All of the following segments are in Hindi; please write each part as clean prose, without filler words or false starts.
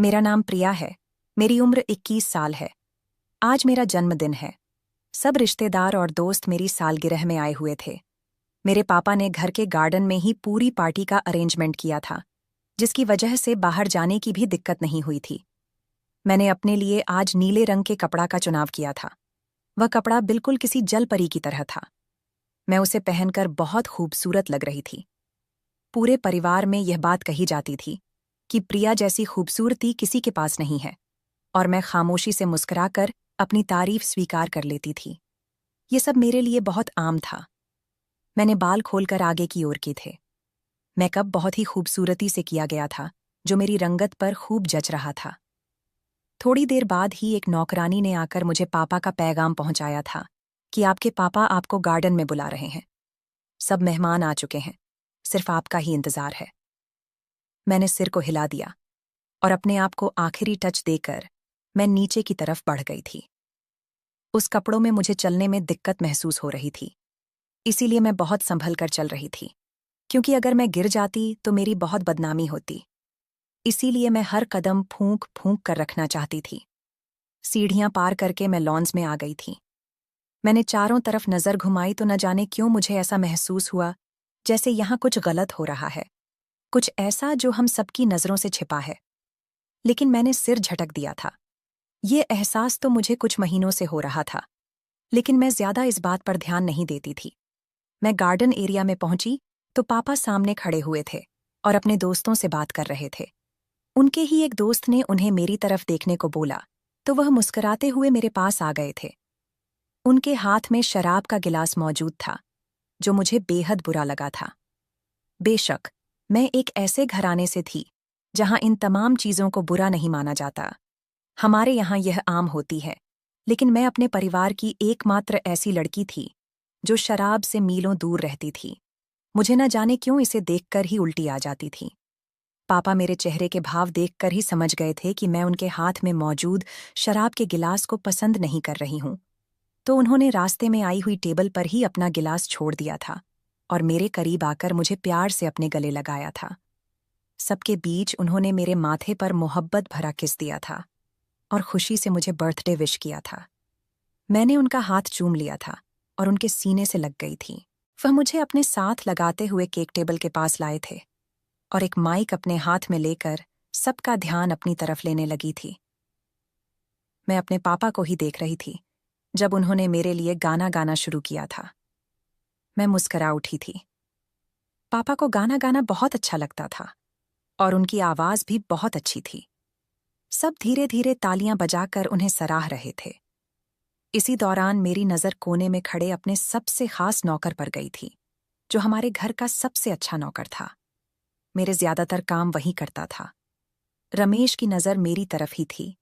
मेरा नाम प्रिया है। मेरी उम्र 21 साल है। आज मेरा जन्मदिन है। सब रिश्तेदार और दोस्त मेरी सालगिरह में आए हुए थे। मेरे पापा ने घर के गार्डन में ही पूरी पार्टी का अरेंजमेंट किया था, जिसकी वजह से बाहर जाने की भी दिक्कत नहीं हुई थी। मैंने अपने लिए आज नीले रंग के कपड़ा का चुनाव किया था। वह कपड़ा बिल्कुल किसी जल परी की तरह था। मैं उसे पहनकर बहुत खूबसूरत लग रही थी। पूरे परिवार में यह बात कही जाती थी कि प्रिया जैसी खूबसूरती किसी के पास नहीं है, और मैं खामोशी से मुस्कुराकर अपनी तारीफ स्वीकार कर लेती थी। ये सब मेरे लिए बहुत आम था। मैंने बाल खोलकर आगे की ओर किए थे। मेकअप बहुत ही खूबसूरती से किया गया था, जो मेरी रंगत पर खूब जच रहा था। थोड़ी देर बाद ही एक नौकरानी ने आकर मुझे पापा का पैगाम पहुंचाया था कि आपके पापा आपको गार्डन में बुला रहे हैं। सब मेहमान आ चुके हैं, सिर्फ आपका ही इंतजार है। मैंने सिर को हिला दिया और अपने आप को आखिरी टच देकर मैं नीचे की तरफ बढ़ गई थी। उस कपड़ों में मुझे चलने में दिक्कत महसूस हो रही थी, इसीलिए मैं बहुत संभल कर चल रही थी, क्योंकि अगर मैं गिर जाती तो मेरी बहुत बदनामी होती। इसीलिए मैं हर कदम फूंक फूंक कर रखना चाहती थी। सीढ़ियां पार करके मैं लॉन्स में आ गई थी। मैंने चारों तरफ नजर घुमाई तो न जाने क्यों मुझे ऐसा महसूस हुआ जैसे यहाँ कुछ गलत हो रहा है, कुछ ऐसा जो हम सबकी नजरों से छिपा है। लेकिन मैंने सिर झटक दिया था। ये एहसास तो मुझे कुछ महीनों से हो रहा था, लेकिन मैं ज्यादा इस बात पर ध्यान नहीं देती थी। मैं गार्डन एरिया में पहुंची तो पापा सामने खड़े हुए थे और अपने दोस्तों से बात कर रहे थे। उनके ही एक दोस्त ने उन्हें मेरी तरफ देखने को बोला तो वह मुस्कुराते हुए मेरे पास आ गए थे। उनके हाथ में शराब का गिलास मौजूद था, जो मुझे बेहद बुरा लगा था। बेशक मैं एक ऐसे घराने से थी जहां इन तमाम चीजों को बुरा नहीं माना जाता। हमारे यहाँ यह आम होती है, लेकिन मैं अपने परिवार की एकमात्र ऐसी लड़की थी जो शराब से मीलों दूर रहती थी। मुझे न जाने क्यों इसे देखकर ही उल्टी आ जाती थी। पापा मेरे चेहरे के भाव देखकर ही समझ गए थे कि मैं उनके हाथ में मौजूद शराब के गिलास को पसंद नहीं कर रही हूं, तो उन्होंने रास्ते में आई हुई टेबल पर ही अपना गिलास छोड़ दिया था और मेरे करीब आकर मुझे प्यार से अपने गले लगाया था। सबके बीच उन्होंने मेरे माथे पर मोहब्बत भरा किस दिया था और खुशी से मुझे बर्थडे विश किया था। मैंने उनका हाथ चूम लिया था और उनके सीने से लग गई थी। वह मुझे अपने साथ लगाते हुए केक टेबल के पास लाए थे और एक माइक अपने हाथ में लेकर सबका ध्यान अपनी तरफ लेने लगी थी। मैं अपने पापा को ही देख रही थी जब उन्होंने मेरे लिए गाना गाना शुरू किया था। मैं मुस्करा उठी थी। पापा को गाना गाना बहुत अच्छा लगता था और उनकी आवाज भी बहुत अच्छी थी। सब धीरे धीरे तालियां बजाकर उन्हें सराह रहे थे। इसी दौरान मेरी नजर कोने में खड़े अपने सबसे खास नौकर पर गई थी, जो हमारे घर का सबसे अच्छा नौकर था। मेरे ज्यादातर काम वही करता था। रमेश की नजर मेरी तरफ ही थी।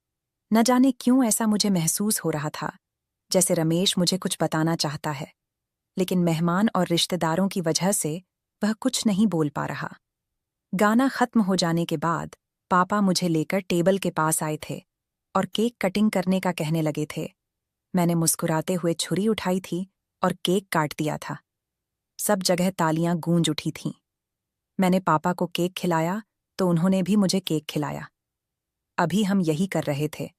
न जाने क्यों ऐसा मुझे महसूस हो रहा था जैसे रमेश मुझे कुछ बताना चाहता है, लेकिन मेहमान और रिश्तेदारों की वजह से वह कुछ नहीं बोल पा रहा। गाना खत्म हो जाने के बाद पापा मुझे लेकर टेबल के पास आए थे और केक कटिंग करने का कहने लगे थे। मैंने मुस्कुराते हुए छुरी उठाई थी और केक काट दिया था। सब जगह तालियां गूंज उठी थीं। मैंने पापा को केक खिलाया तो उन्होंने भी मुझे केक खिलाया। अभी हम यही कर रहे थे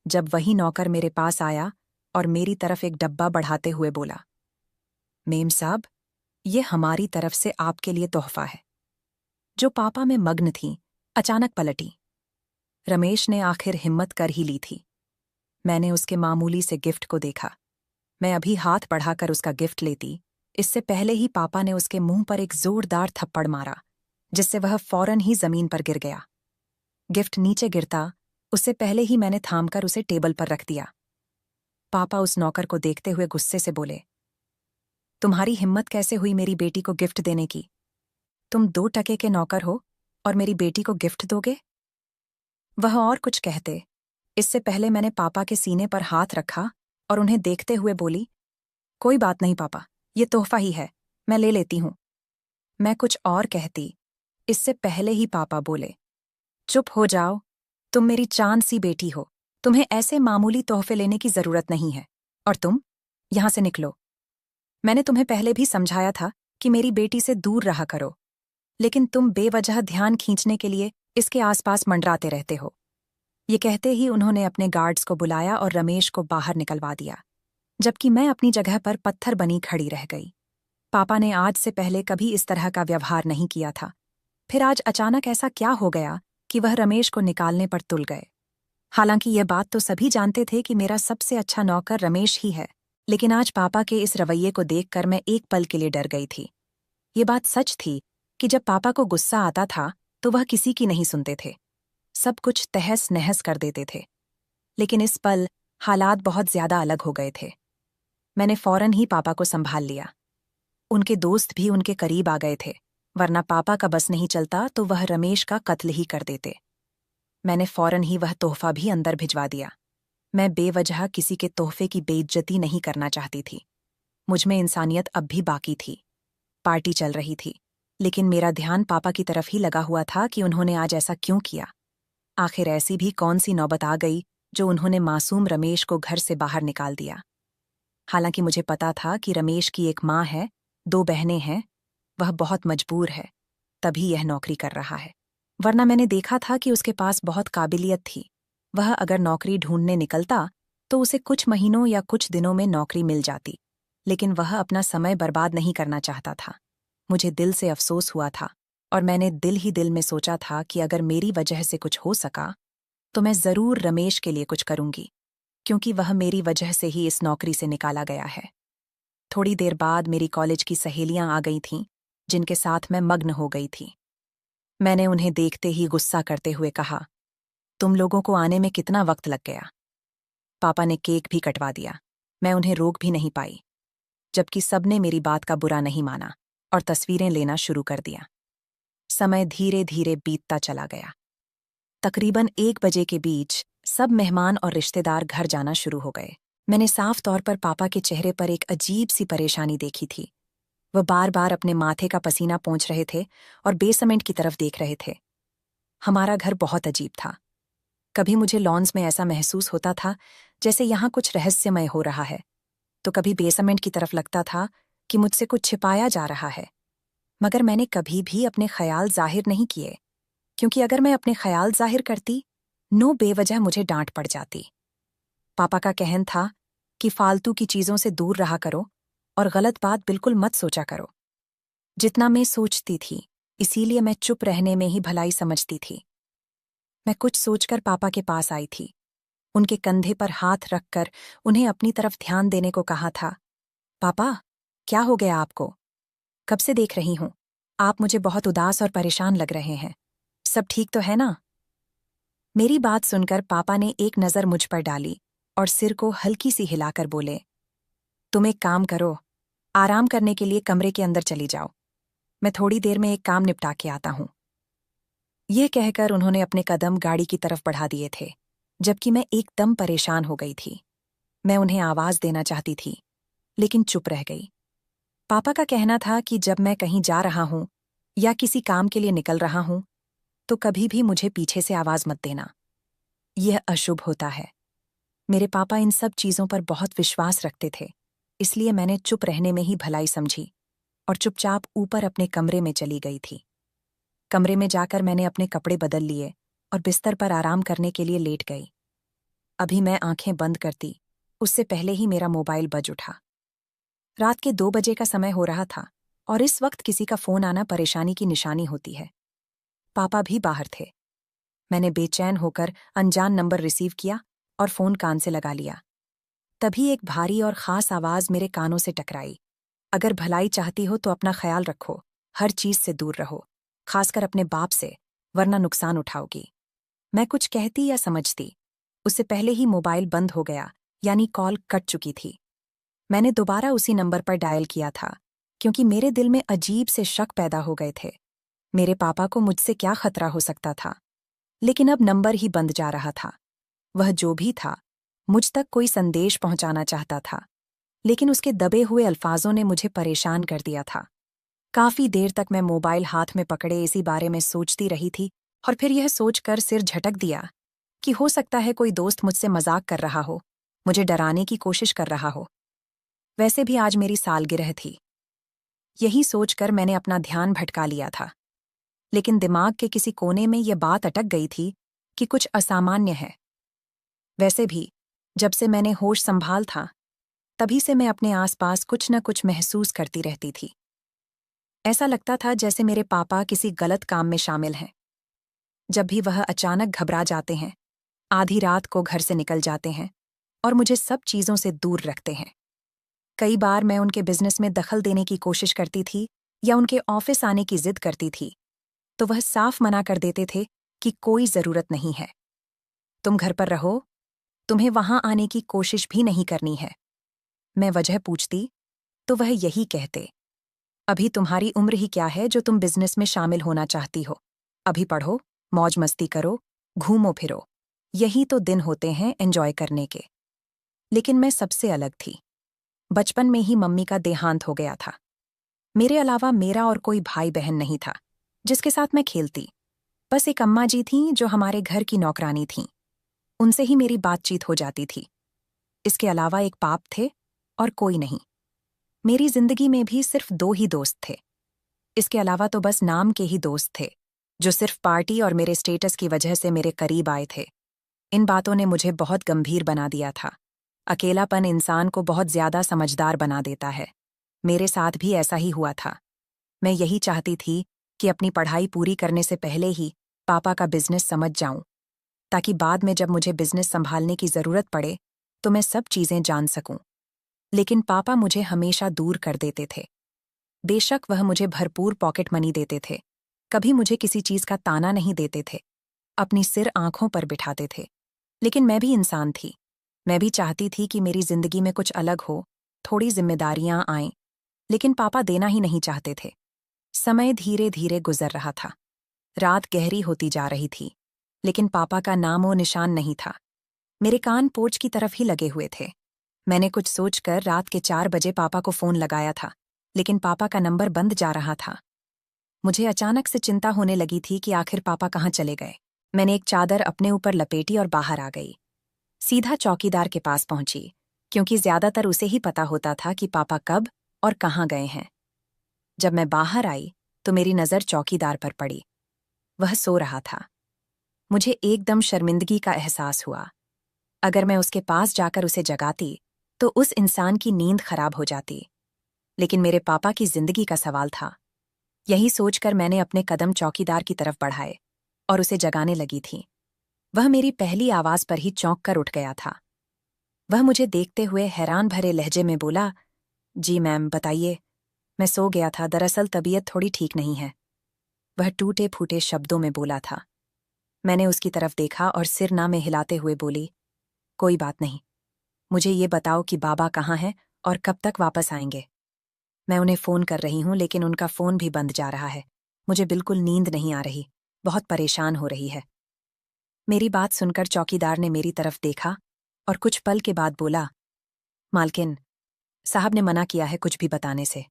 जब वही नौकर मेरे पास आया और मेरी तरफ एक डब्बा बढ़ाते हुए बोला, मेम साहब, ये हमारी तरफ से आपके लिए तोहफा है। जो पापा में मग्न थी अचानक पलटी। रमेश ने आखिर हिम्मत कर ही ली थी। मैंने उसके मामूली से गिफ्ट को देखा। मैं अभी हाथ बढ़ाकर उसका गिफ्ट लेती, इससे पहले ही पापा ने उसके मुंह पर एक जोरदार थप्पड़ मारा, जिससे वह फौरन ही जमीन पर गिर गया। गिफ्ट नीचे गिरता उससे पहले ही मैंने थामकर उसे टेबल पर रख दिया। पापा उस नौकर को देखते हुए गुस्से से बोले, तुम्हारी हिम्मत कैसे हुई मेरी बेटी को गिफ्ट देने की? तुम 2 टके के नौकर हो और मेरी बेटी को गिफ्ट दोगे? वह और कुछ कहते, इससे पहले मैंने पापा के सीने पर हाथ रखा और उन्हें देखते हुए बोली, कोई बात नहीं पापा, ये तोहफा ही है, मैं ले लेती हूं। मैं कुछ और कहती, इससे पहले ही पापा बोले, चुप हो जाओ, तुम मेरी चांद सी बेटी हो, तुम्हें ऐसे मामूली तोहफे लेने की जरूरत नहीं है, और तुम यहां से निकलो। मैंने तुम्हें पहले भी समझाया था कि मेरी बेटी से दूर रहा करो, लेकिन तुम बेवजह ध्यान खींचने के लिए इसके आसपास मंडराते रहते हो। ये कहते ही उन्होंने अपने गार्ड्स को बुलाया और रमेश को बाहर निकलवा दिया, जबकि मैं अपनी जगह पर पत्थर बनी खड़ी रह गई। पापा ने आज से पहले कभी इस तरह का व्यवहार नहीं किया था, फिर आज अचानक ऐसा क्या हो गया कि वह रमेश को निकालने पर तुल गए। हालांकि यह बात तो सभी जानते थे कि मेरा सबसे अच्छा नौकर रमेश ही है, लेकिन आज पापा के इस रवैये को देखकर मैं एक पल के लिए डर गई थी। ये बात सच थी कि जब पापा को गुस्सा आता था तो वह किसी की नहीं सुनते थे, सब कुछ तहस नहस कर देते थे। लेकिन इस पल हालात बहुत ज्यादा अलग हो गए थे। मैंने फौरन ही पापा को संभाल लिया। उनके दोस्त भी उनके करीब आ गए थे, वरना पापा का बस नहीं चलता तो वह रमेश का कत्ल ही कर देते। मैंने फौरन ही वह तोहफा भी अंदर भिजवा दिया। मैं बेवजह किसी के तोहफे की बेइज्जती नहीं करना चाहती थी। मुझमें इंसानियत अब भी बाकी थी। पार्टी चल रही थी, लेकिन मेरा ध्यान पापा की तरफ ही लगा हुआ था कि उन्होंने आज ऐसा क्यों किया। आखिर ऐसी भी कौन सी नौबत आ गई जो उन्होंने मासूम रमेश को घर से बाहर निकाल दिया। हालांकि मुझे पता था कि रमेश की एक माँ है, 2 बहनें हैं, वह बहुत मजबूर है, तभी यह नौकरी कर रहा है। वरना मैंने देखा था कि उसके पास बहुत काबिलियत थी। वह अगर नौकरी ढूंढने निकलता तो उसे कुछ महीनों या कुछ दिनों में नौकरी मिल जाती, लेकिन वह अपना समय बर्बाद नहीं करना चाहता था। मुझे दिल से अफसोस हुआ था और मैंने दिल ही दिल में सोचा था कि अगर मेरी वजह से कुछ हो सका तो मैं जरूर रमेश के लिए कुछ करूंगी, क्योंकि वह मेरी वजह से ही इस नौकरी से निकाला गया है। थोड़ी देर बाद मेरी कॉलेज की सहेलियां आ गई थीं, जिनके साथ मैं मग्न हो गई थी। मैंने उन्हें देखते ही गुस्सा करते हुए कहा, तुम लोगों को आने में कितना वक्त लग गया? पापा ने केक भी कटवा दिया। मैं उन्हें रोक भी नहीं पाई, जबकि सबने मेरी बात का बुरा नहीं माना और तस्वीरें लेना शुरू कर दिया। समय धीरे धीरे बीतता चला गया। तकरीबन 1 बजे के बीच सब मेहमान और रिश्तेदार घर जाना शुरू हो गए। मैंने साफ तौर पर पापा के चेहरे पर एक अजीब सी परेशानी देखी थी। वह बार बार अपने माथे का पसीना पोंछ रहे थे और बेसमेंट की तरफ देख रहे थे। हमारा घर बहुत अजीब था। कभी मुझे लॉन्स में ऐसा महसूस होता था जैसे यहाँ कुछ रहस्यमय हो रहा है, तो कभी बेसमेंट की तरफ लगता था कि मुझसे कुछ छिपाया जा रहा है। मगर मैंने कभी भी अपने ख्याल जाहिर नहीं किए, क्योंकि अगर मैं अपने ख्याल जाहिर करती, नो बेवजह मुझे डांट पड़ जाती। पापा का कहन था कि फालतू की चीजों से दूर रहा करो और गलत बात बिल्कुल मत सोचा करो। जितना मैं सोचती थी, इसीलिए मैं चुप रहने में ही भलाई समझती थी। मैं कुछ सोचकर पापा के पास आई थी। उनके कंधे पर हाथ रखकर उन्हें अपनी तरफ ध्यान देने को कहा था। पापा, क्या हो गया आपको? कब से देख रही हूं, आप मुझे बहुत उदास और परेशान लग रहे हैं। सब ठीक तो है ना? मेरी बात सुनकर पापा ने एक नज़र मुझ पर डाली और सिर को हल्की सी हिलाकर बोले, तुम एक काम करो, आराम करने के लिए कमरे के अंदर चली जाओ। मैं थोड़ी देर में एक काम निपटा के आता हूं। यह कहकर उन्होंने अपने कदम गाड़ी की तरफ बढ़ा दिए थे, जबकि मैं एकदम परेशान हो गई थी। मैं उन्हें आवाज देना चाहती थी, लेकिन चुप रह गई। पापा का कहना था कि जब मैं कहीं जा रहा हूं या किसी काम के लिए निकल रहा हूं, तो कभी भी मुझे पीछे से आवाज मत देना। यह अशुभ होता है। मेरे पापा इन सब चीजों पर बहुत विश्वास रखते थे, इसलिए मैंने चुप रहने में ही भलाई समझी और चुपचाप ऊपर अपने कमरे में चली गई थी। कमरे में जाकर मैंने अपने कपड़े बदल लिए और बिस्तर पर आराम करने के लिए लेट गई। अभी मैं आंखें बंद करती, उससे पहले ही मेरा मोबाइल बज उठा। रात के 2 बजे का समय हो रहा था और इस वक्त किसी का फोन आना परेशानी की निशानी होती है। पापा भी बाहर थे। मैंने बेचैन होकर अनजान नंबर रिसीव किया और फोन कान से लगा लिया। तभी एक भारी और खास आवाज मेरे कानों से टकराई। अगर भलाई चाहती हो तो अपना ख्याल रखो, हर चीज से दूर रहो, खासकर अपने बाप से, वरना नुकसान उठाओगी। मैं कुछ कहती या समझती, उससे पहले ही मोबाइल बंद हो गया, यानी कॉल कट चुकी थी। मैंने दोबारा उसी नंबर पर डायल किया था, क्योंकि मेरे दिल में अजीब से शक पैदा हो गए थे। मेरे पापा को मुझसे क्या खतरा हो सकता था? लेकिन अब नंबर ही बंद जा रहा था। वह जो भी था, मुझ तक कोई संदेश पहुंचाना चाहता था, लेकिन उसके दबे हुए अल्फाजों ने मुझे परेशान कर दिया था। काफी देर तक मैं मोबाइल हाथ में पकड़े इसी बारे में सोचती रही थी और फिर यह सोचकर सिर झटक दिया कि हो सकता है कोई दोस्त मुझसे मजाक कर रहा हो, मुझे डराने की कोशिश कर रहा हो। वैसे भी आज मेरी सालगिरह थी। यही सोचकर मैंने अपना ध्यान भटका लिया था, लेकिन दिमाग के किसी कोने में यह बात अटक गई थी कि कुछ असामान्य है। वैसे भी जब से मैंने होश संभाल था, तभी से मैं अपने आसपास कुछ न कुछ महसूस करती रहती थी। ऐसा लगता था जैसे मेरे पापा किसी गलत काम में शामिल हैं। जब भी वह अचानक घबरा जाते हैं, आधी रात को घर से निकल जाते हैं और मुझे सब चीज़ों से दूर रखते हैं। कई बार मैं उनके बिजनेस में दखल देने की कोशिश करती थी या उनके ऑफिस आने की जिद करती थी, तो वह साफ मना कर देते थे कि कोई ज़रूरत नहीं है, तुम घर पर रहो, तुम्हें वहां आने की कोशिश भी नहीं करनी है। मैं वजह पूछती तो वह यही कहते, अभी तुम्हारी उम्र ही क्या है जो तुम बिजनेस में शामिल होना चाहती हो। अभी पढ़ो, मौज मस्ती करो, घूमो फिरो, यही तो दिन होते हैं एंजॉय करने के। लेकिन मैं सबसे अलग थी। बचपन में ही मम्मी का देहांत हो गया था। मेरे अलावा मेरा और कोई भाई बहन नहीं था जिसके साथ मैं खेलती। बस एक अम्मा जी थीं जो हमारे घर की नौकरानी थीं। उनसे ही मेरी बातचीत हो जाती थी। इसके अलावा एक पाप थे और कोई नहीं। मेरी जिंदगी में भी सिर्फ 2 ही दोस्त थे। इसके अलावा तो बस नाम के ही दोस्त थे, जो सिर्फ पार्टी और मेरे स्टेटस की वजह से मेरे करीब आए थे। इन बातों ने मुझे बहुत गंभीर बना दिया था। अकेलापन इंसान को बहुत ज्यादा समझदार बना देता है। मेरे साथ भी ऐसा ही हुआ था। मैं यही चाहती थी कि अपनी पढ़ाई पूरी करने से पहले ही पापा का बिजनेस समझ जाऊं, ताकि बाद में जब मुझे बिजनेस संभालने की जरूरत पड़े तो मैं सब चीजें जान सकूं। लेकिन पापा मुझे हमेशा दूर कर देते थे। बेशक वह मुझे भरपूर पॉकेट मनी देते थे, कभी मुझे किसी चीज का ताना नहीं देते थे, अपनी सिर आंखों पर बिठाते थे। लेकिन मैं भी इंसान थी। मैं भी चाहती थी कि मेरी जिंदगी में कुछ अलग हो, थोड़ी जिम्मेदारियां आएं। लेकिन पापा देना ही नहीं चाहते थे। समय धीरे धीरे गुजर रहा था। रात गहरी होती जा रही थी, लेकिन पापा का नामो निशान नहीं था। मेरे कान पोर्च की तरफ ही लगे हुए थे। मैंने कुछ सोचकर रात के 4 बजे पापा को फोन लगाया था, लेकिन पापा का नंबर बंद जा रहा था। मुझे अचानक से चिंता होने लगी थी कि आखिर पापा कहाँ चले गए। मैंने एक चादर अपने ऊपर लपेटी और बाहर आ गई। सीधा चौकीदार के पास पहुंची, क्योंकि ज्यादातर उसे ही पता होता था कि पापा कब और कहाँ गए हैं। जब मैं बाहर आई तो मेरी नजर चौकीदार पर पड़ी। वह सो रहा था। मुझे एकदम शर्मिंदगी का एहसास हुआ। अगर मैं उसके पास जाकर उसे जगाती तो उस इंसान की नींद खराब हो जाती। लेकिन मेरे पापा की जिंदगी का सवाल था। यही सोचकर मैंने अपने कदम चौकीदार की तरफ बढ़ाए और उसे जगाने लगी थी। वह मेरी पहली आवाज पर ही चौंक कर उठ गया था। वह मुझे देखते हुए हैरान भरे लहजे में बोला, जी मैम बताइए। मैं सो गया था, दरअसल तबीयत थोड़ी ठीक नहीं है। वह टूटे फूटे शब्दों में बोला था। मैंने उसकी तरफ देखा और सिर ना में हिलाते हुए बोली, कोई बात नहीं, मुझे ये बताओ कि बाबा कहाँ हैं और कब तक वापस आएंगे। मैं उन्हें फ़ोन कर रही हूँ, लेकिन उनका फ़ोन भी बंद जा रहा है। मुझे बिल्कुल नींद नहीं आ रही, बहुत परेशान हो रही है। मेरी बात सुनकर चौकीदार ने मेरी तरफ देखा और कुछ पल के बाद बोला, मालकिन साहब ने मना किया है कुछ भी बताने से।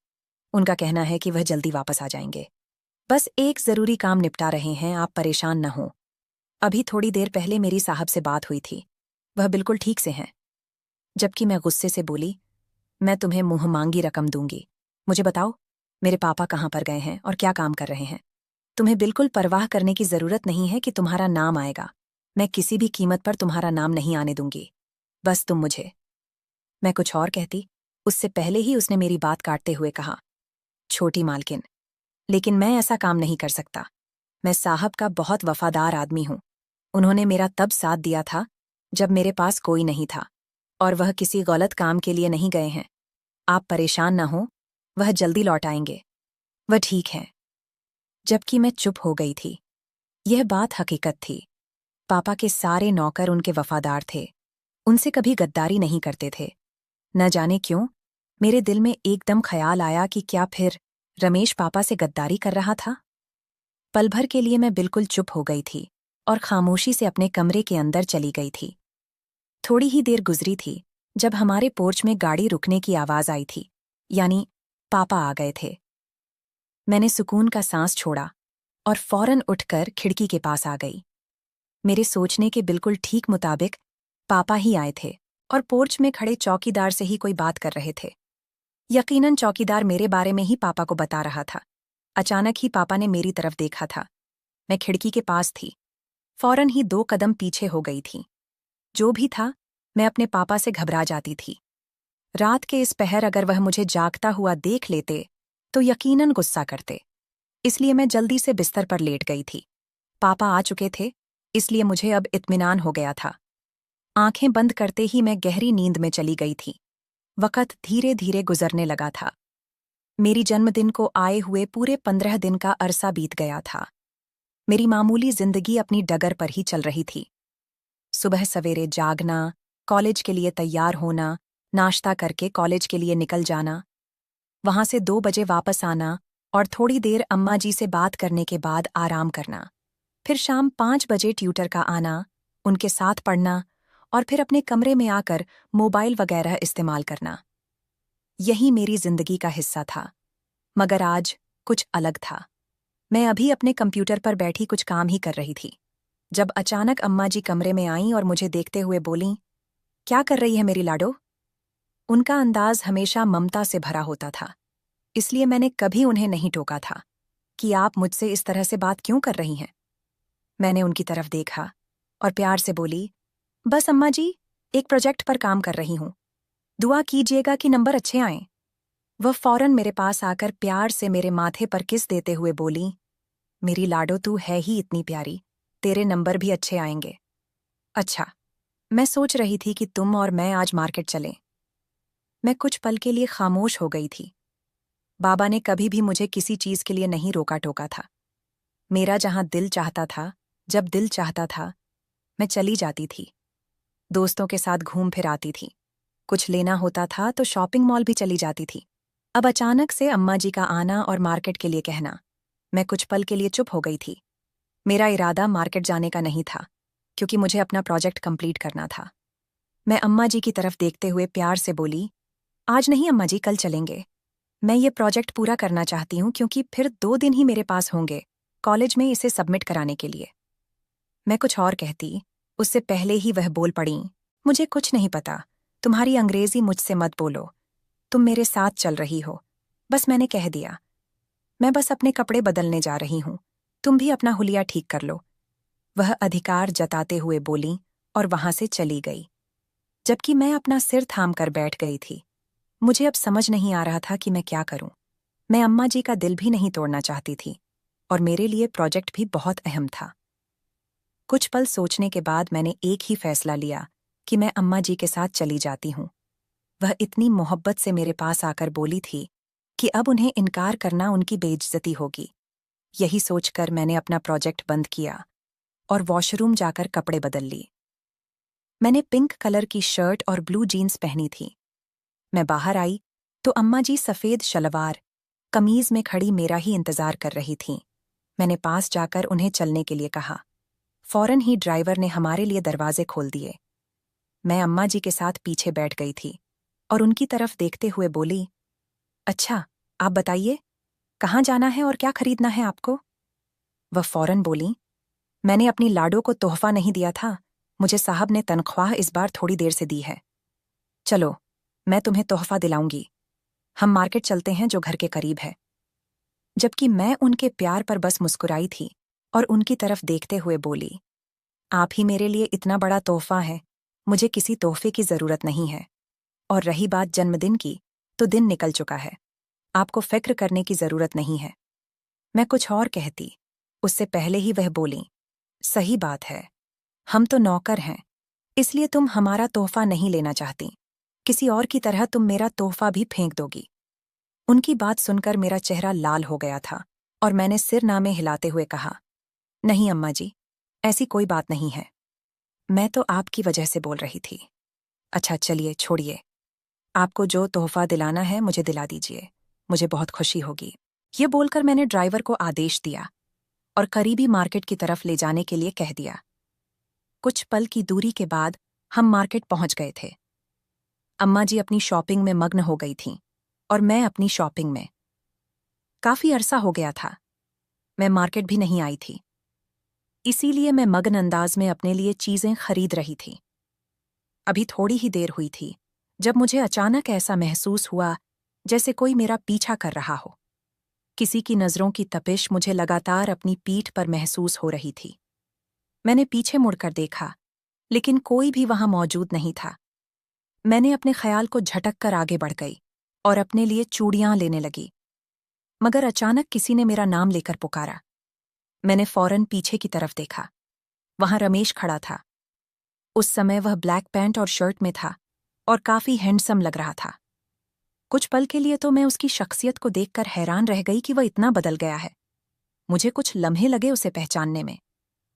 उनका कहना है कि वह जल्दी वापस आ जाएंगे। बस एक ज़रूरी काम निपटा रहे हैं, आप परेशान न हों। अभी थोड़ी देर पहले मेरी साहब से बात हुई थी, वह बिल्कुल ठीक से हैं। जबकि मैं गुस्से से बोली, मैं तुम्हें मुंह मांगी रकम दूंगी। मुझे बताओ, मेरे पापा कहाँ पर गए हैं और क्या काम कर रहे हैं। तुम्हें बिल्कुल परवाह करने की जरूरत नहीं है कि तुम्हारा नाम आएगा। मैं किसी भी कीमत पर तुम्हारा नाम नहीं आने दूंगी। बस तुम मुझे। मैं कुछ और कहती, उससे पहले ही उसने मेरी बात काटते हुए कहा, छोटी मालकिन, लेकिन मैं ऐसा काम नहीं कर सकता। मैं साहब का बहुत वफादार आदमी हूं। उन्होंने मेरा तब साथ दिया था जब मेरे पास कोई नहीं था, और वह किसी गलत काम के लिए नहीं गए हैं। आप परेशान न हो, वह जल्दी लौट आएंगे। वह ठीक है। जबकि मैं चुप हो गई थी। यह बात हकीकत थी। पापा के सारे नौकर उनके वफादार थे। उनसे कभी गद्दारी नहीं करते थे। न जाने क्यों मेरे दिल में एकदम ख्याल आया कि क्या फिर रमेश पापा से गद्दारी कर रहा था। पल भर के लिए मैं बिल्कुल चुप हो गई थी और खामोशी से अपने कमरे के अंदर चली गई थी। थोड़ी ही देर गुजरी थी जब हमारे पोर्च में गाड़ी रुकने की आवाज आई थी, यानी पापा आ गए थे। मैंने सुकून का सांस छोड़ा और फौरन उठकर खिड़की के पास आ गई। मेरे सोचने के बिल्कुल ठीक मुताबिक पापा ही आए थे और पोर्च में खड़े चौकीदार से ही कोई बात कर रहे थे। यकीनन चौकीदार मेरे बारे में ही पापा को बता रहा था। अचानक ही पापा ने मेरी तरफ देखा था। मैं खिड़की के पास थी। फौरन ही 2 कदम पीछे हो गई थी। जो भी था, मैं अपने पापा से घबरा जाती थी। रात के इस पहर अगर वह मुझे जागता हुआ देख लेते तो यकीनन गुस्सा करते। इसलिए मैं जल्दी से बिस्तर पर लेट गई थी। पापा आ चुके थे, इसलिए मुझे अब इत्मीनान हो गया था। आंखें बंद करते ही मैं गहरी नींद में चली गई थी। वक़्त धीरे धीरे गुजरने लगा था। मेरी जन्मदिन को आए हुए पूरे 15 दिन का अरसा बीत गया था। मेरी मामूली जिंदगी अपनी डगर पर ही चल रही थी। सुबह सवेरे जागना, कॉलेज के लिए तैयार होना, नाश्ता करके कॉलेज के लिए निकल जाना, वहां से 2 बजे वापस आना और थोड़ी देर अम्मा जी से बात करने के बाद आराम करना। फिर शाम 5 बजे ट्यूटर का आना, उनके साथ पढ़ना और फिर अपने कमरे में आकर मोबाइल वगैरह इस्तेमाल करना। यही मेरी जिंदगी का हिस्सा था। मगर आज कुछ अलग था। मैं अभी अपने कंप्यूटर पर बैठी कुछ काम ही कर रही थी, जब अचानक अम्मा जी कमरे में आईं और मुझे देखते हुए बोलीं, क्या कर रही है मेरी लाडो? उनका अंदाज हमेशा ममता से भरा होता था, इसलिए मैंने कभी उन्हें नहीं टोका था कि आप मुझसे इस तरह से बात क्यों कर रही हैं। मैंने उनकी तरफ देखा और प्यार से बोली, बस अम्मा जी, एक प्रोजेक्ट पर काम कर रही हूं। दुआ कीजिएगा कि नंबर अच्छे आएं। वह फौरन मेरे पास आकर प्यार से मेरे माथे पर किस देते हुए बोली, मेरी लाडो तू है ही इतनी प्यारी, तेरे नंबर भी अच्छे आएंगे। अच्छा, मैं सोच रही थी कि तुम और मैं आज मार्केट चलें। मैं कुछ पल के लिए खामोश हो गई थी। बाबा ने कभी भी मुझे किसी चीज के लिए नहीं रोका टोका था। मेरा जहां दिल चाहता था, जब दिल चाहता था, मैं चली जाती थी। दोस्तों के साथ घूम फिर आती थी। कुछ लेना होता था तो शॉपिंग मॉल भी चली जाती थी। अब अचानक से अम्मा जी का आना और मार्केट के लिए कहना, मैं कुछ पल के लिए चुप हो गई थी। मेरा इरादा मार्केट जाने का नहीं था, क्योंकि मुझे अपना प्रोजेक्ट कंप्लीट करना था। मैं अम्मा जी की तरफ देखते हुए प्यार से बोली, आज नहीं अम्मा जी, कल चलेंगे। मैं ये प्रोजेक्ट पूरा करना चाहती हूँ क्योंकि फिर 2 दिन ही मेरे पास होंगे कॉलेज में इसे सबमिट कराने के लिए। मैं कुछ और कहती, उससे पहले ही वह बोल पड़ी, मुझे कुछ नहीं पता, तुम्हारी अंग्रेजी मुझसे मत बोलो, तुम मेरे साथ चल रही हो। बस मैंने कह दिया, मैं बस अपने कपड़े बदलने जा रही हूँ, तुम भी अपना हुलिया ठीक कर लो। वह अधिकार जताते हुए बोली और वहां से चली गई, जबकि मैं अपना सिर थाम कर बैठ गई थी। मुझे अब समझ नहीं आ रहा था कि मैं क्या करूं। मैं अम्मा जी का दिल भी नहीं तोड़ना चाहती थी और मेरे लिए प्रोजेक्ट भी बहुत अहम था। कुछ पल सोचने के बाद मैंने एक ही फैसला लिया कि मैं अम्मा जी के साथ चली जाती हूँ। वह इतनी मोहब्बत से मेरे पास आकर बोली थी कि अब उन्हें इनकार करना उनकी बेइज्जती होगी। यही सोचकर मैंने अपना प्रोजेक्ट बंद किया और वॉशरूम जाकर कपड़े बदल लिए। मैंने पिंक कलर की शर्ट और ब्लू जीन्स पहनी थी। मैं बाहर आई तो अम्मा जी सफेद शलवार कमीज में खड़ी मेरा ही इंतजार कर रही थीं। मैंने पास जाकर उन्हें चलने के लिए कहा। फौरन ही ड्राइवर ने हमारे लिए दरवाजे खोल दिए। मैं अम्मा जी के साथ पीछे बैठ गई थी और उनकी तरफ देखते हुए बोली, अच्छा, आप बताइए, कहाँ जाना है और क्या खरीदना है आपको? वह फौरन बोली, मैंने अपनी लाडो को तोहफा नहीं दिया था, मुझे साहब ने तनख्वाह इस बार थोड़ी देर से दी है। चलो, मैं तुम्हें तोहफा दिलाऊंगी। हम मार्केट चलते हैं जो घर के करीब है। जबकि मैं उनके प्यार पर बस मुस्कुराई थी और उनकी तरफ देखते हुए बोली, आप ही मेरे लिए इतना बड़ा तोहफा है, मुझे किसी तोहफे की जरूरत नहीं है। और रही बात जन्मदिन की, तो दिन निकल चुका है, आपको फिक्र करने की जरूरत नहीं है। मैं कुछ और कहती, उससे पहले ही वह बोली, सही बात है, हम तो नौकर हैं, इसलिए तुम हमारा तोहफा नहीं लेना चाहती, किसी और की तरह तुम मेरा तोहफा भी फेंक दोगी। उनकी बात सुनकर मेरा चेहरा लाल हो गया था और मैंने सिर नामे हिलाते हुए कहा, नहीं अम्मा जी, ऐसी कोई बात नहीं है, मैं तो आपकी वजह से बोल रही थी। अच्छा चलिए, छोड़िए, आपको जो तोहफा दिलाना है मुझे दिला दीजिए, मुझे बहुत खुशी होगी। ये बोलकर मैंने ड्राइवर को आदेश दिया और करीबी मार्केट की तरफ ले जाने के लिए कह दिया। कुछ पल की दूरी के बाद हम मार्केट पहुंच गए थे। अम्मा जी अपनी शॉपिंग में मग्न हो गई थीं और मैं अपनी शॉपिंग में। काफी अरसा हो गया था, मैं मार्केट भी नहीं आई थी, इसीलिए मैं मगन अंदाज में अपने लिए चीजें खरीद रही थी। अभी थोड़ी ही देर हुई थी जब मुझे अचानक ऐसा महसूस हुआ जैसे कोई मेरा पीछा कर रहा हो। किसी की नजरों की तपिश मुझे लगातार अपनी पीठ पर महसूस हो रही थी। मैंने पीछे मुड़कर देखा, लेकिन कोई भी वहां मौजूद नहीं था। मैंने अपने ख्याल को झटक कर आगे बढ़ गई और अपने लिए चूड़ियां लेने लगी, मगर अचानक किसी ने मेरा नाम लेकर पुकारा। मैंने फौरन पीछे की तरफ देखा। वहां रमेश खड़ा था। उस समय वह ब्लैक पैंट और शर्ट में था और काफी हैंडसम लग रहा था। कुछ पल के लिए तो मैं उसकी शख्सियत को देखकर हैरान रह गई कि वह इतना बदल गया है। मुझे कुछ लम्हे लगे उसे पहचानने में,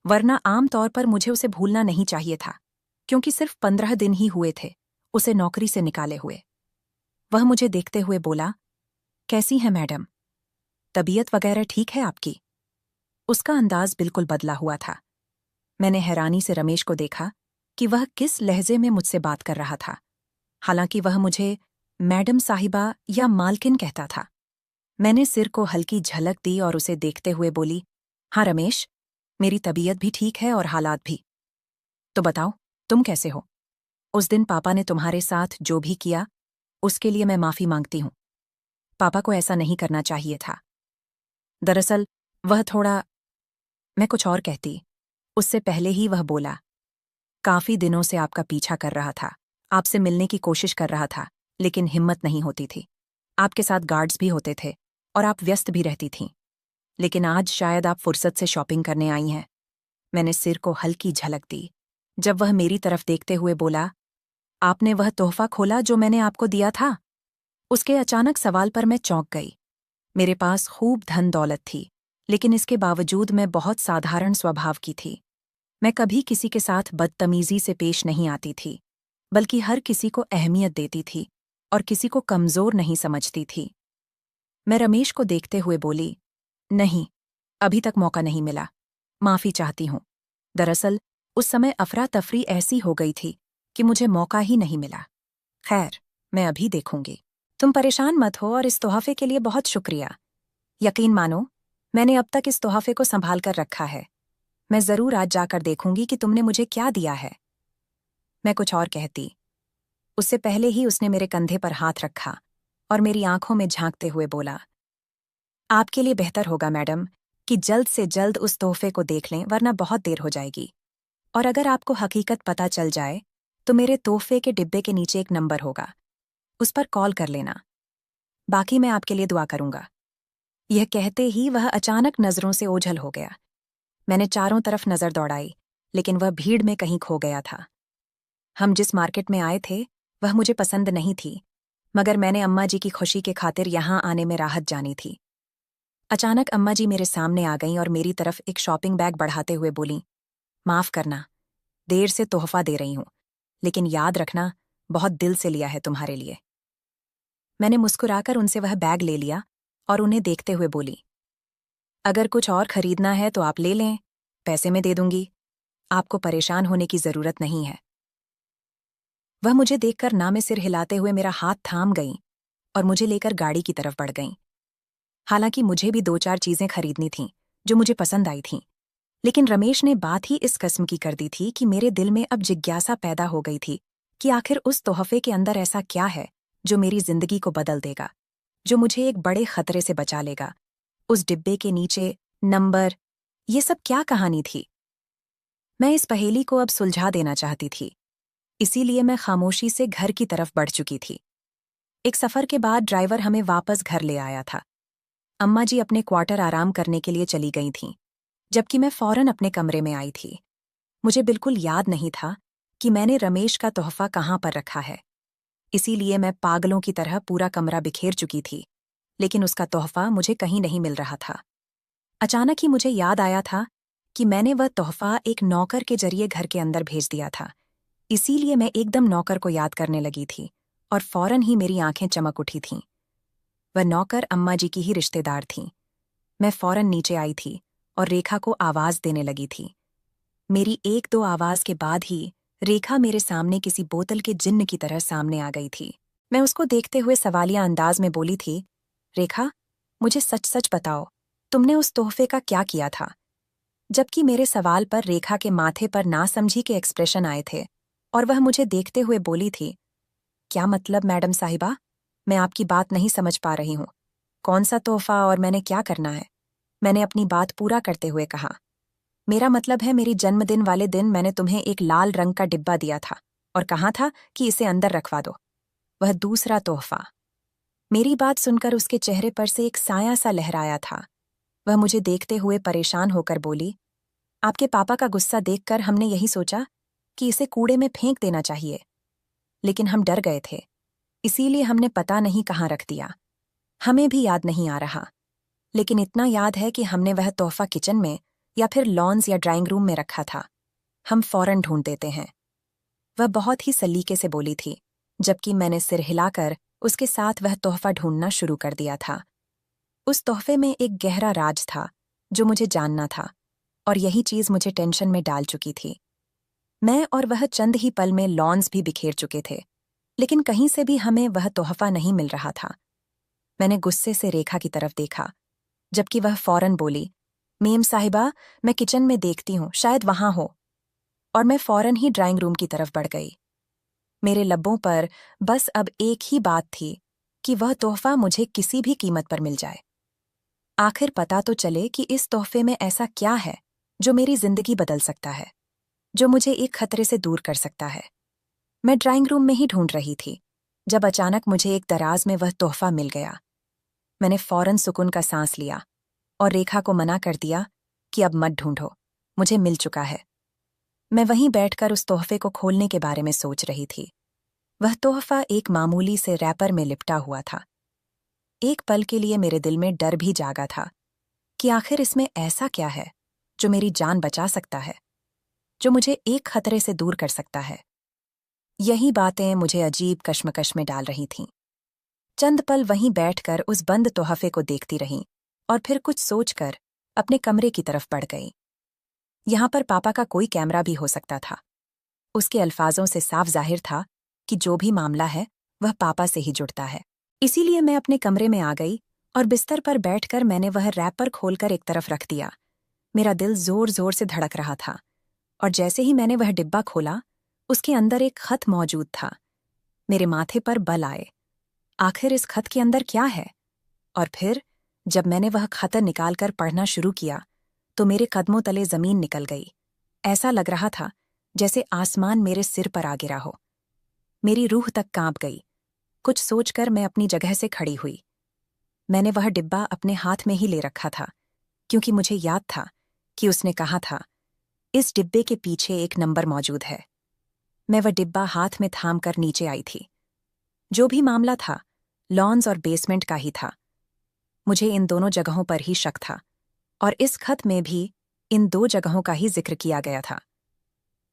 वरना आम तौर पर मुझे उसे भूलना नहीं चाहिए था, क्योंकि सिर्फ 15 दिन ही हुए थे उसे नौकरी से निकाले हुए। वह मुझे देखते हुए बोला, कैसी है मैडम? तबीयत वगैरह ठीक है आपकी? उसका अंदाज बिल्कुल बदला हुआ था। मैंने हैरानी से रमेश को देखा कि वह किस लहजे में मुझसे बात कर रहा था। हालांकि वह मुझे मैडम साहिबा या मालकिन कहता था। मैंने सिर को हल्की झलक दी और उसे देखते हुए बोली, हाँ रमेश, मेरी तबीयत भी ठीक है और हालात भी। तो बताओ, तुम कैसे हो? उस दिन पापा ने तुम्हारे साथ जो भी किया, उसके लिए मैं माफी मांगती हूं। पापा को ऐसा नहीं करना चाहिए था। दरअसल वह थोड़ा... मैं कुछ और कहती, उससे पहले ही वह बोला, काफी दिनों से आपका पीछा कर रहा था, आपसे मिलने की कोशिश कर रहा था, लेकिन हिम्मत नहीं होती थी। आपके साथ गार्ड्स भी होते थे और आप व्यस्त भी रहती थीं। लेकिन आज शायद आप फुर्सत से शॉपिंग करने आई हैं। मैंने सिर को हल्की झलक दी जब वह मेरी तरफ देखते हुए बोला, आपने वह तोहफा खोला जो मैंने आपको दिया था? उसके अचानक सवाल पर मैं चौंक गई। मेरे पास खूब धन दौलत थी, लेकिन इसके बावजूद मैं बहुत साधारण स्वभाव की थी। मैं कभी किसी के साथ बदतमीजी से पेश नहीं आती थी, बल्कि हर किसी को अहमियत देती थी और किसी को कमजोर नहीं समझती थी। मैं रमेश को देखते हुए बोली, नहीं, अभी तक मौका नहीं मिला, माफी चाहती हूं। दरअसल उस समय अफरा तफरी ऐसी हो गई थी कि मुझे मौका ही नहीं मिला। खैर, मैं अभी देखूंगी। तुम परेशान मत हो और इस तोहफे के लिए बहुत शुक्रिया। यकीन मानो, मैंने अब तक इस तोहफे को संभाल कर रखा है। मैं जरूर आज जाकर देखूंगी कि तुमने मुझे क्या दिया है। मैं कुछ और कहती, उससे पहले ही उसने मेरे कंधे पर हाथ रखा और मेरी आंखों में झांकते हुए बोला, आपके लिए बेहतर होगा मैडम कि जल्द से जल्द उस तोहफे को देख लें, वरना बहुत देर हो जाएगी। और अगर आपको हकीकत पता चल जाए तो मेरे तोहफे के डिब्बे के नीचे एक नंबर होगा, उस पर कॉल कर लेना। बाकी मैं आपके लिए दुआ करूंगा। यह कहते ही वह अचानक नजरों से ओझल हो गया। मैंने चारों तरफ नजर दौड़ाई, लेकिन वह भीड़ में कहीं खो गया था। हम जिस मार्केट में आए थे वह मुझे पसंद नहीं थी, मगर मैंने अम्मा जी की खुशी के खातिर यहां आने में राहत जानी थी। अचानक अम्मा जी मेरे सामने आ गईं और मेरी तरफ एक शॉपिंग बैग बढ़ाते हुए बोलीं, माफ करना, देर से तोहफा दे रही हूं, लेकिन याद रखना, बहुत दिल से लिया है तुम्हारे लिए। मैंने मुस्कुराकर उनसे वह बैग ले लिया और उन्हें देखते हुए बोली, अगर कुछ और खरीदना है तो आप ले लें, पैसे मैं दे दूंगी। आपको परेशान होने की जरूरत नहीं है। वह मुझे देखकर ना में सिर हिलाते हुए मेरा हाथ थाम गईं और मुझे लेकर गाड़ी की तरफ बढ़ गईं। हालांकि मुझे भी 2-4 चीजें खरीदनी थीं जो मुझे पसंद आई थीं, लेकिन रमेश ने बात ही इस कस्म की कर दी थी कि मेरे दिल में अब जिज्ञासा पैदा हो गई थी कि आखिर उस तोहफे के अंदर ऐसा क्या है जो मेरी जिंदगी को बदल देगा, जो मुझे एक बड़े खतरे से बचा लेगा। उस डिब्बे के नीचे नंबर, ये सब क्या कहानी थी? मैं इस पहेली को अब सुलझा देना चाहती थी, इसीलिए मैं खामोशी से घर की तरफ बढ़ चुकी थी। एक सफर के बाद ड्राइवर हमें वापस घर ले आया था। अम्मा जी अपने क्वार्टर आराम करने के लिए चली गई थीं, जबकि मैं फौरन अपने कमरे में आई थी। मुझे बिल्कुल याद नहीं था कि मैंने रमेश का तोहफा कहाँ पर रखा है, इसीलिए मैं पागलों की तरह पूरा कमरा बिखेर चुकी थी, लेकिन उसका तोहफा मुझे कहीं नहीं मिल रहा था। अचानक ही मुझे याद आया था कि मैंने वह तोहफा एक नौकर के जरिए घर के अंदर भेज दिया था। इसीलिए मैं एकदम नौकर को याद करने लगी थी और फौरन ही मेरी आंखें चमक उठी थीं। वह नौकर अम्मा जी की ही रिश्तेदार थीं। मैं फौरन नीचे आई थी और रेखा को आवाज देने लगी थी। मेरी 1-2 आवाज के बाद ही रेखा मेरे सामने किसी बोतल के जिन्न की तरह सामने आ गई थी। मैं उसको देखते हुए सवालिया अंदाज में बोली थी, रेखा, मुझे सच सच बताओ, तुमने उस तोहफे का क्या किया था? जबकि मेरे सवाल पर रेखा के माथे पर नासमझी के एक्सप्रेशन आए थे और वह मुझे देखते हुए बोली थी, क्या मतलब मैडम साहिबा? मैं आपकी बात नहीं समझ पा रही हूँ। कौन सा तोहफा और मैंने क्या करना है? मैंने अपनी बात पूरा करते हुए कहा। मेरा मतलब है मेरी जन्मदिन वाले दिन मैंने तुम्हें एक लाल रंग का डिब्बा दिया था और कहा था कि इसे अंदर रखवा दो। वह दूसरा तोहफा। मेरी बात सुनकर उसके चेहरे पर से एक साया सा लहराया था। वह मुझे देखते हुए परेशान होकर बोली, आपके पापा का गुस्सा देखकर हमने यही सोचा कि इसे कूड़े में फेंक देना चाहिए, लेकिन हम डर गए थे, इसीलिए हमने पता नहीं कहाँ रख दिया। हमें भी याद नहीं आ रहा, लेकिन इतना याद है कि हमने वह तोहफा किचन में या फिर लॉन्स या ड्राइंग रूम में रखा था। हम फौरन ढूंढ देते हैं। वह बहुत ही सलीके से बोली थी, जबकि मैंने सिर हिलाकर उसके साथ वह तोहफा ढूंढना शुरू कर दिया था। उस तोहफे में एक गहरा राज था जो मुझे जानना था, और यही चीज मुझे टेंशन में डाल चुकी थी। मैं और वह चंद ही पल में लॉन्स भी बिखेर चुके थे, लेकिन कहीं से भी हमें वह तोहफा नहीं मिल रहा था। मैंने गुस्से से रेखा की तरफ देखा, जबकि वह फौरन बोली, मेम साहिबा, मैं किचन में देखती हूँ, शायद वहां हो। और मैं फौरन ही ड्राइंग रूम की तरफ बढ़ गई। मेरे लब्बों पर बस अब एक ही बात थी कि वह तोहफा मुझे किसी भी कीमत पर मिल जाए। आखिर पता तो चले कि इस तोहफे में ऐसा क्या है जो मेरी जिंदगी बदल सकता है, जो मुझे एक खतरे से दूर कर सकता है। मैं ड्राइंग रूम में ही ढूंढ रही थी, जब अचानक मुझे एक दराज में वह तोहफा मिल गया। मैंने फौरन सुकून का सांस लिया और रेखा को मना कर दिया कि अब मत ढूंढो, मुझे मिल चुका है। मैं वहीं बैठकर उस तोहफे को खोलने के बारे में सोच रही थी। वह तोहफा एक मामूली से रैपर में लिपटा हुआ था। एक पल के लिए मेरे दिल में डर भी जागा था कि आखिर इसमें ऐसा क्या है जो मेरी जान बचा सकता है, जो मुझे एक खतरे से दूर कर सकता है। यही बातें मुझे अजीब कश्मकश में डाल रही थीं। चंद पल वहीं बैठकर उस बंद तोहफे को देखती रही और फिर कुछ सोचकर अपने कमरे की तरफ बढ़ गई। यहां पर पापा का कोई कैमरा भी हो सकता था। उसके अल्फाजों से साफ जाहिर था कि जो भी मामला है वह पापा से ही जुड़ता है। इसीलिए मैं अपने कमरे में आ गई और बिस्तर पर बैठकर मैंने वह रैपर खोलकर एक तरफ रख दिया। मेरा दिल जोर जोर से धड़क रहा था, और जैसे ही मैंने वह डिब्बा खोला, उसके अंदर एक खत मौजूद था। मेरे माथे पर बल आए। आखिर इस खत के अंदर क्या है? और फिर जब मैंने वह खत निकालकर पढ़ना शुरू किया तो मेरे कदमों तले जमीन निकल गई। ऐसा लग रहा था जैसे आसमान मेरे सिर पर आ गिरा हो। मेरी रूह तक कांप गई। कुछ सोचकर मैं अपनी जगह से खड़ी हुई। मैंने वह डिब्बा अपने हाथ में ही ले रखा था, क्योंकि मुझे याद था कि उसने कहा था, इस डिब्बे के पीछे एक नंबर मौजूद है। मैं वह डिब्बा हाथ में थाम कर नीचे आई थी। जो भी मामला था, लॉन्स और बेसमेंट का ही था। मुझे इन दोनों जगहों पर ही शक था, और इस खत में भी इन दो जगहों का ही जिक्र किया गया था।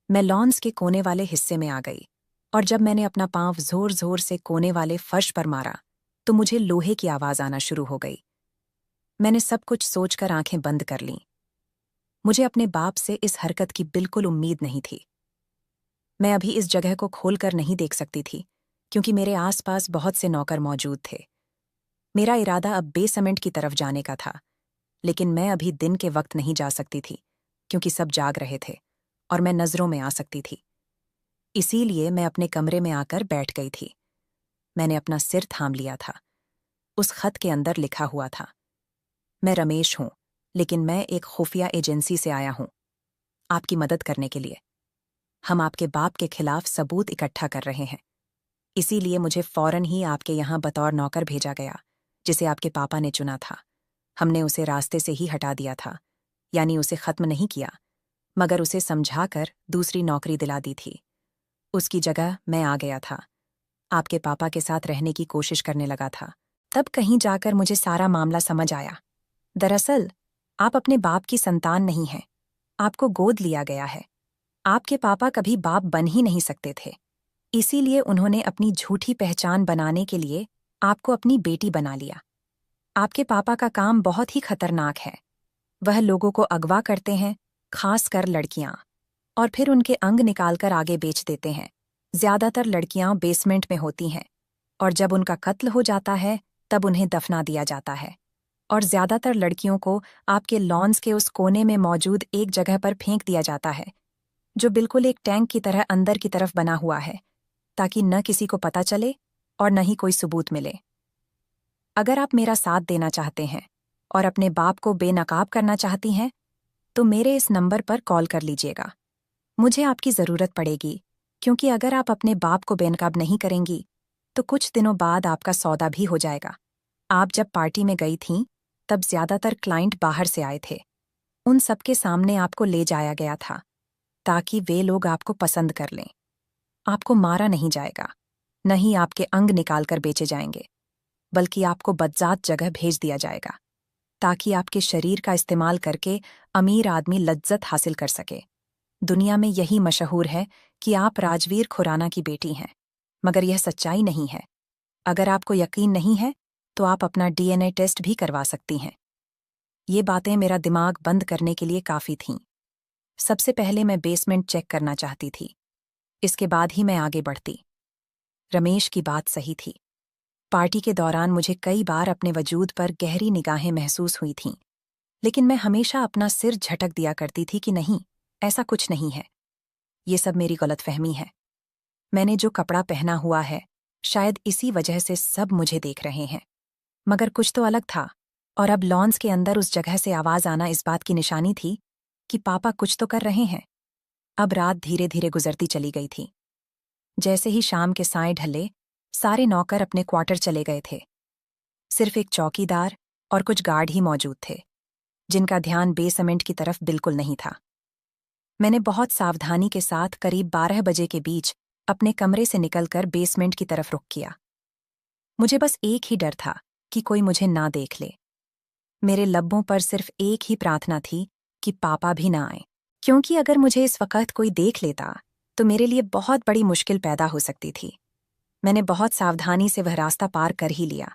मैं लॉन्स के कोने वाले हिस्से में आ गई, और जब मैंने अपना पांव जोर जोर से कोने वाले फर्श पर मारा तो मुझे लोहे की आवाज आना शुरू हो गई। मैंने सब कुछ सोचकर आंखें बंद कर लीं। मुझे अपने बाप से इस हरकत की बिल्कुल उम्मीद नहीं थी। मैं अभी इस जगह को खोलकर नहीं देख सकती थी, क्योंकि मेरे आसपास बहुत से नौकर मौजूद थे। मेरा इरादा अब बेसमेंट की तरफ जाने का था, लेकिन मैं अभी दिन के वक्त नहीं जा सकती थी, क्योंकि सब जाग रहे थे और मैं नजरों में आ सकती थी। इसीलिए मैं अपने कमरे में आकर बैठ गई थी। मैंने अपना सिर थाम लिया था। उस खत के अंदर लिखा हुआ था, मैं रमेश हूं, लेकिन मैं एक खुफिया एजेंसी से आया हूं, आपकी मदद करने के लिए। हम आपके बाप के खिलाफ सबूत इकट्ठा कर रहे हैं, इसीलिए मुझे फौरन ही आपके यहाँ बतौर नौकर भेजा गया, जिसे आपके पापा ने चुना था। हमने उसे रास्ते से ही हटा दिया था, यानी उसे खत्म नहीं किया, मगर उसे समझाकर दूसरी नौकरी दिला दी थी। उसकी जगह मैं आ गया था। आपके पापा के साथ रहने की कोशिश करने लगा था। तब कहीं जाकर मुझे सारा मामला समझ आया। दरअसल आप अपने बाप की संतान नहीं हैं। आपको गोद लिया गया है। आपके पापा कभी बाप बन ही नहीं सकते थे, इसीलिए उन्होंने अपनी झूठी पहचान बनाने के लिए आपको अपनी बेटी बना लिया। आपके पापा का काम बहुत ही खतरनाक है। वह लोगों को अगवा करते हैं, खासकर लड़कियां, और फिर उनके अंग निकालकर आगे बेच देते हैं। ज्यादातर लड़कियां बेसमेंट में होती हैं, और जब उनका कत्ल हो जाता है तब उन्हें दफना दिया जाता है। और ज्यादातर लड़कियों को आपके लॉन्स के उस कोने में मौजूद एक जगह पर फेंक दिया जाता है, जो बिल्कुल एक टैंक की तरह अंदर की तरफ बना हुआ है, ताकि न किसी को पता चले और न ही कोई सबूत मिले। अगर आप मेरा साथ देना चाहते हैं और अपने बाप को बेनकाब करना चाहती हैं, तो मेरे इस नंबर पर कॉल कर लीजिएगा। मुझे आपकी ज़रूरत पड़ेगी, क्योंकि अगर आप अपने बाप को बेनकाब नहीं करेंगी तो कुछ दिनों बाद आपका सौदा भी हो जाएगा। आप जब पार्टी में गई थीं तब ज़्यादातर क्लाइंट बाहर से आए थे। उन सबके सामने आपको ले जाया गया था ताकि वे लोग आपको पसंद कर लें। आपको मारा नहीं जाएगा, न ही आपके अंग निकाल कर बेचे जाएंगे, बल्कि आपको बदजात जगह भेज दिया जाएगा ताकि आपके शरीर का इस्तेमाल करके अमीर आदमी लज्जत हासिल कर सके। दुनिया में यही मशहूर है कि आप राजवीर खुराना की बेटी हैं, मगर यह सच्चाई नहीं है। अगर आपको यकीन नहीं है तो आप अपना डीएनए टेस्ट भी करवा सकती हैं। ये बातें मेरा दिमाग बंद करने के लिए काफ़ी थीं। सबसे पहले मैं बेसमेंट चेक करना चाहती थी, इसके बाद ही मैं आगे बढ़ती। रमेश की बात सही थी। पार्टी के दौरान मुझे कई बार अपने वजूद पर गहरी निगाहें महसूस हुई थीं, लेकिन मैं हमेशा अपना सिर झटक दिया करती थी कि नहीं, ऐसा कुछ नहीं है। ये सब मेरी गलतफहमी है। मैंने जो कपड़ा पहना हुआ है, शायद इसी वजह से सब मुझे देख रहे हैं। मगर कुछ तो अलग था, और अब लॉन्स के अंदर उस जगह से आवाज आना इस बात की निशानी थी कि पापा कुछ तो कर रहे हैं। अब रात धीरे धीरे गुजरती चली गई थी। जैसे ही शाम के साए ढले, सारे नौकर अपने क्वार्टर चले गए थे। सिर्फ एक चौकीदार और कुछ गार्ड ही मौजूद थे, जिनका ध्यान बेसमेंट की तरफ बिल्कुल नहीं था। मैंने बहुत सावधानी के साथ करीब 12 बजे के बीच अपने कमरे से निकलकर बेसमेंट की तरफ रुख किया। मुझे बस एक ही डर था कि कोई मुझे ना देख ले। मेरे लब्बों पर सिर्फ एक ही प्रार्थना थी कि पापा भी ना आए, क्योंकि अगर मुझे इस वक्त कोई देख लेता तो मेरे लिए बहुत बड़ी मुश्किल पैदा हो सकती थी। मैंने बहुत सावधानी से वह रास्ता पार कर ही लिया।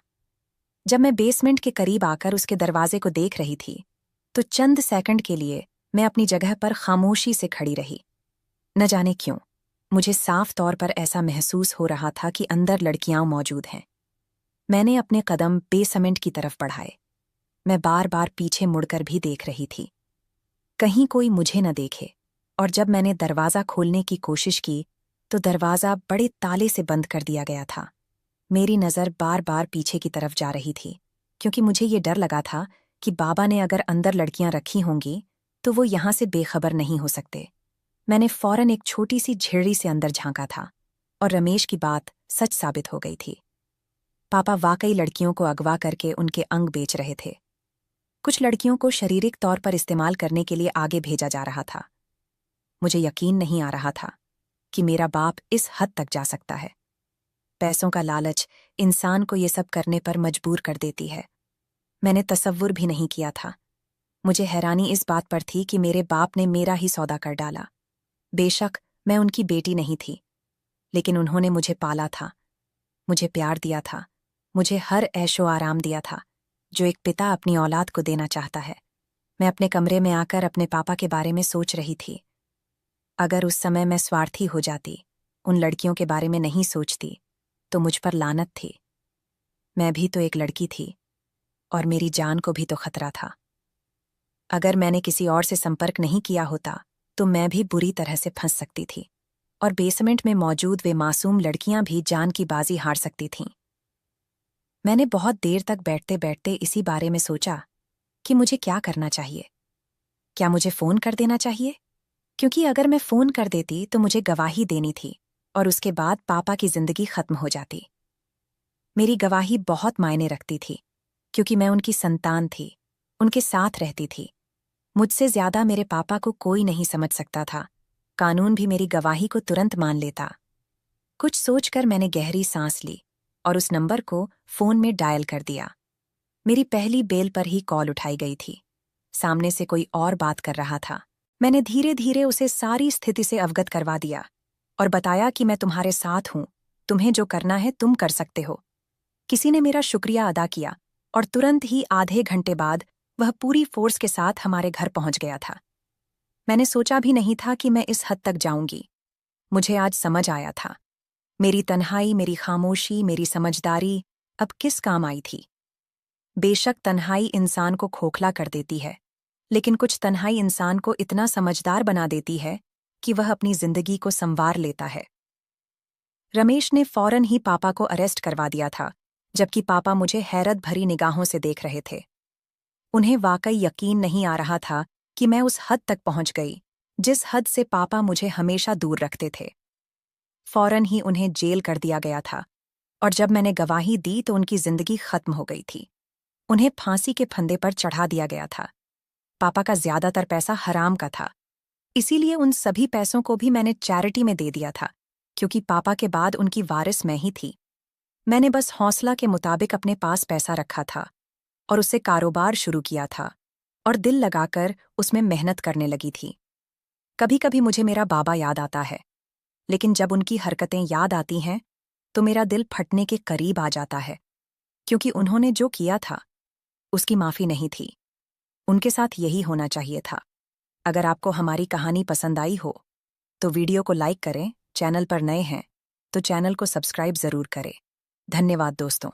जब मैं बेसमेंट के करीब आकर उसके दरवाजे को देख रही थी तो चंद सेकंड के लिए मैं अपनी जगह पर खामोशी से खड़ी रही। न जाने क्यों मुझे साफ तौर पर ऐसा महसूस हो रहा था कि अंदर लड़कियां मौजूद हैं। मैंने अपने कदम बेसमेंट की तरफ बढ़ाए। मैं बार बार पीछे मुड़कर भी देख रही थी, कहीं कोई मुझे न देखे। और जब मैंने दरवाज़ा खोलने की कोशिश की तो दरवाज़ा बड़े ताले से बंद कर दिया गया था। मेरी नज़र बार बार पीछे की तरफ जा रही थी, क्योंकि मुझे ये डर लगा था कि बाबा ने अगर अंदर लड़कियां रखी होंगी तो वो यहाँ से बेखबर नहीं हो सकते। मैंने फौरन एक छोटी सी झिर्री से अंदर झांका था, और रमेश की बात सच साबित हो गई थी। पापा वाकई लड़कियों को अगवा करके उनके अंग बेच रहे थे। कुछ लड़कियों को शारीरिक तौर पर इस्तेमाल करने के लिए आगे भेजा जा रहा था। मुझे यकीन नहीं आ रहा था कि मेरा बाप इस हद तक जा सकता है। पैसों का लालच इंसान को ये सब करने पर मजबूर कर देती है। मैंने तसव्वुर भी नहीं किया था। मुझे हैरानी इस बात पर थी कि मेरे बाप ने मेरा ही सौदा कर डाला। बेशक मैं उनकी बेटी नहीं थी, लेकिन उन्होंने मुझे पाला था, मुझे प्यार दिया था, मुझे हर ऐशो आराम दिया था जो एक पिता अपनी औलाद को देना चाहता है। मैं अपने कमरे में आकर अपने पापा के बारे में सोच रही थी। अगर उस समय मैं स्वार्थी हो जाती, उन लड़कियों के बारे में नहीं सोचती, तो मुझ पर लानत थी। मैं भी तो एक लड़की थी, और मेरी जान को भी तो खतरा था। अगर मैंने किसी और से संपर्क नहीं किया होता तो मैं भी बुरी तरह से फंस सकती थी, और बेसमेंट में मौजूद वे मासूम लड़कियां भी जान की बाजी हार सकती थीं। मैंने बहुत देर तक बैठते बैठते इसी बारे में सोचा कि मुझे क्या करना चाहिए। क्या मुझे फ़ोन कर देना चाहिए? क्योंकि अगर मैं फ़ोन कर देती तो मुझे गवाही देनी थी, और उसके बाद पापा की जिंदगी खत्म हो जाती। मेरी गवाही बहुत मायने रखती थी, क्योंकि मैं उनकी संतान थी, उनके साथ रहती थी। मुझसे ज्यादा मेरे पापा को कोई नहीं समझ सकता था। कानून भी मेरी गवाही को तुरंत मान लेता। कुछ सोचकर मैंने गहरी सांस ली और उस नंबर को फोन में डायल कर दिया। मेरी पहली बेल पर ही कॉल उठाई गई थी। सामने से कोई और बात कर रहा था। मैंने धीरे धीरे उसे सारी स्थिति से अवगत करवा दिया और बताया कि मैं तुम्हारे साथ हूं, तुम्हें जो करना है तुम कर सकते हो। किसी ने मेरा शुक्रिया अदा किया, और तुरंत ही आधे घंटे बाद वह पूरी फोर्स के साथ हमारे घर पहुंच गया था। मैंने सोचा भी नहीं था कि मैं इस हद तक जाऊंगी। मुझे आज समझ आया था, मेरी तन्हाई, मेरी खामोशी, मेरी समझदारी अब किस काम आई थी। बेशक तन्हाई इंसान को खोखला कर देती है, लेकिन कुछ तन्हाई इंसान को इतना समझदार बना देती है कि वह अपनी जिंदगी को संवार लेता है। रमेश ने फौरन ही पापा को अरेस्ट करवा दिया था, जबकि पापा मुझे हैरत भरी निगाहों से देख रहे थे। उन्हें वाकई यकीन नहीं आ रहा था कि मैं उस हद तक पहुंच गई जिस हद से पापा मुझे हमेशा दूर रखते थे। फौरन ही उन्हें जेल कर दिया गया था और जब मैंने गवाही दी तो उनकी जिंदगी खत्म हो गई थी। उन्हें फांसी के फंदे पर चढ़ा दिया गया था। पापा का ज्यादातर पैसा हराम का था, इसीलिए उन सभी पैसों को भी मैंने चैरिटी में दे दिया था, क्योंकि पापा के बाद उनकी वारिस मैं ही थी। मैंने बस हौसला के मुताबिक अपने पास पैसा रखा था और उससे कारोबार शुरू किया था और दिल लगाकर उसमें मेहनत करने लगी थी। कभी कभी मुझे मेरा बाबा याद आता है, लेकिन जब उनकी हरकतें याद आती हैं तो मेरा दिल फटने के करीब आ जाता है, क्योंकि उन्होंने जो किया था उसकी माफी नहीं थी। उनके साथ यही होना चाहिए था। अगर आपको हमारी कहानी पसंद आई हो तो वीडियो को लाइक करें, चैनल पर नए हैं तो चैनल को सब्सक्राइब जरूर करें। धन्यवाद दोस्तों।